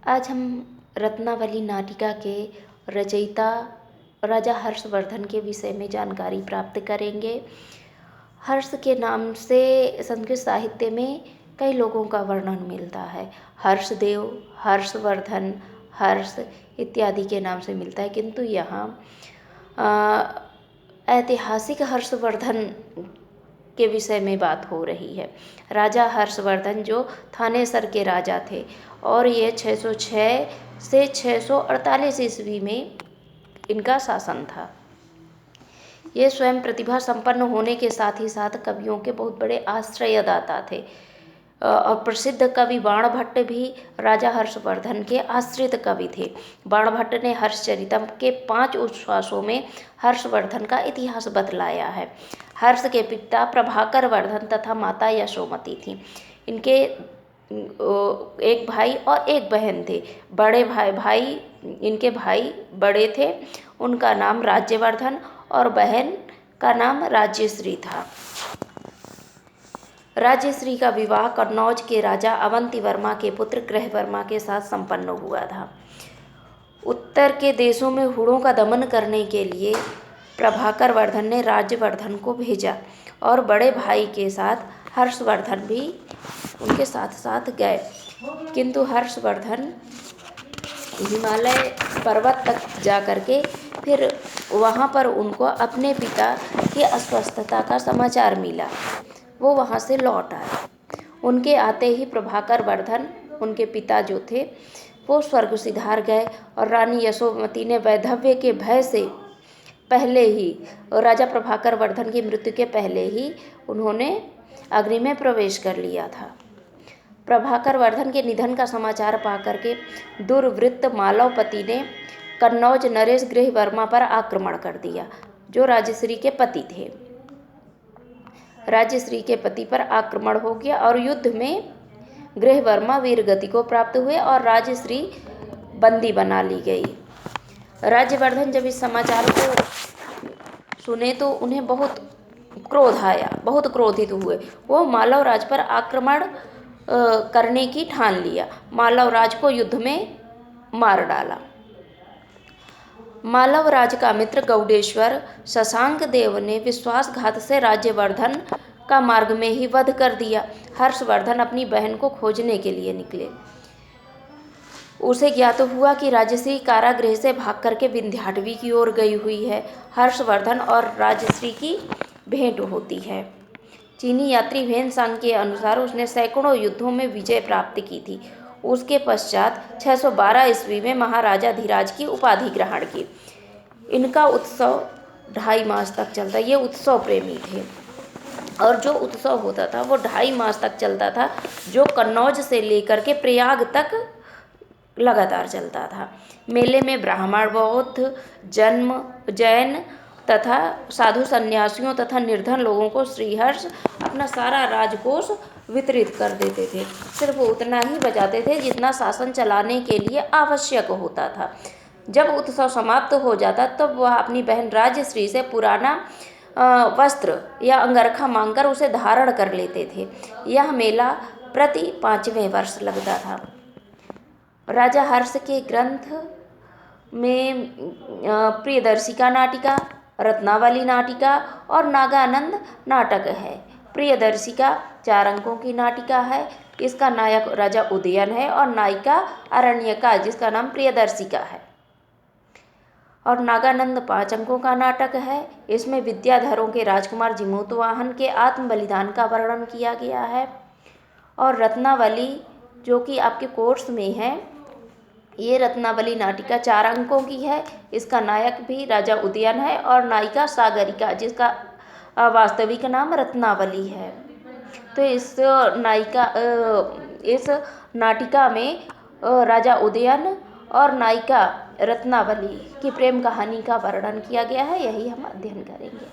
आज हम रत्नावली नाटिका के रचयिता राजा हर्षवर्धन के विषय में जानकारी प्राप्त करेंगे। हर्ष के नाम से संस्कृत साहित्य में कई लोगों का वर्णन मिलता है। हर्षदेव, हर्षवर्धन, हर्ष इत्यादि के नाम से मिलता है, किंतु यहाँ ऐतिहासिक हर्षवर्धन के विषय में बात हो रही है। राजा हर्षवर्धन जो थानेसर के राजा थे और ये 606 से 648 ईस्वी में इनका शासन था। ये स्वयं प्रतिभा संपन्न होने के साथ ही साथ कवियों के बहुत बड़े आश्रयदाता थे और प्रसिद्ध कवि बाणभट्ट भी राजा हर्षवर्धन के आश्रित कवि थे। बाणभट्ट ने हर्षचरितम के 5 उच्छ्वासों में हर्षवर्धन का इतिहास बतलाया है। हर्ष के पिता प्रभाकर वर्धन तथा माता यशोमती थी। इनके एक भाई और एक बहन थे। बड़े इनके भाई बड़े थे, उनका नाम राज्यवर्धन और बहन का नाम राज्यश्री था। राज्यश्री का विवाह कन्नौज के राजा अवंती वर्मा के पुत्र ग्रहवर्मा के साथ संपन्न हुआ था। उत्तर के देशों में हुड़ों का दमन करने के लिए प्रभाकर वर्धन ने राज्यवर्धन को भेजा और बड़े भाई के साथ हर्षवर्धन भी उनके साथ साथ गए, किंतु हर्षवर्धन हिमालय पर्वत तक जा कर के फिर वहाँ पर उनको अपने पिता की अस्वस्थता का समाचार मिला। वो वहाँ से लौट आए। उनके आते ही प्रभाकर वर्धन, उनके पिता जो थे, वो स्वर्ग सिधार गए और रानी यशोमती ने वैधव्य के भय से पहले ही, राजा प्रभाकर वर्धन की मृत्यु के पहले ही उन्होंने अग्नि में प्रवेश कर लिया था। प्रभाकर वर्धन के निधन का समाचार पाकर के दुर्वृत्त मालवपति ने कन्नौज नरेश गृहवर्मा पर आक्रमण कर दिया, जो राजश्री के पति थे। राजश्री के पति पर आक्रमण हो गया और युद्ध में गृहवर्मा वीरगति को प्राप्त हुए और राजश्री बंदी बना ली गई। राज्यवर्धन जब इस समाचार को सुने तो उन्हें बहुत क्रोध आया, बहुत क्रोधित हुए। वो मालव राज पर आक्रमण करने की ठान लिया। मालव राज को युद्ध में मार डाला। मालव राज का मित्र गौडेश्वर शशांक देव ने विश्वासघात से राज्यवर्धन का मार्ग में ही वध कर दिया। हर्षवर्धन अपनी बहन को खोजने के लिए निकले। उसे ज्ञात हुआ कि राजश्री कारागृह से भाग करके विंध्याटवी की ओर गई हुई है। हर्षवर्धन और राजश्री की भेंट होती है। चीनी यात्री वेनसांग के अनुसार उसने सैकड़ों युद्धों में विजय प्राप्त की थी। उसके पश्चात 612 ईस्वी में महाराजा धीराज की उपाधि ग्रहण की। इनका उत्सव 2.5 मास तक चलता। ये उत्सव प्रेमी थे और जो उत्सव होता था वो 2.5 मास तक चलता था, जो कन्नौज से लेकर के प्रयाग तक लगातार चलता था। मेले में ब्राह्मण, बौद्ध, जैन तथा साधु सन्यासियों तथा निर्धन लोगों को श्रीहर्ष अपना सारा राजकोष वितरित कर देते थे। सिर्फ उतना ही बचाते थे जितना शासन चलाने के लिए आवश्यक होता था। जब उत्सव समाप्त हो जाता तब वह अपनी बहन राजश्री से पुराना वस्त्र या अंगरखा मांगकर उसे धारण कर लेते थे। यह मेला प्रति 5वें वर्ष लगता था। राजा हर्ष के ग्रंथ में प्रियदर्शिका नाटिका, रत्नावली नाटिका और नागानंद नाटक है। प्रियदर्शिका 4 अंकों की नाटिका है। इसका नायक राजा उदयन है और नायिका अरण्यका, जिसका नाम प्रियदर्शिका है। और नागानंद 5 अंकों का नाटक है। इसमें विद्याधरों के राजकुमार जिमूतवाहन के आत्म बलिदान का वर्णन किया गया है। और रत्नावली जो कि आपके कोर्स में है, ये रत्नावली नाटिका 4 अंकों की है। इसका नायक भी राजा उदयन है और नायिका सागरिका, जिसका वास्तविक नाम रत्नावली है। तो इस नाटिका में राजा उदयन और नायिका रत्नावली की प्रेम कहानी का वर्णन किया गया है। यही हम अध्ययन करेंगे।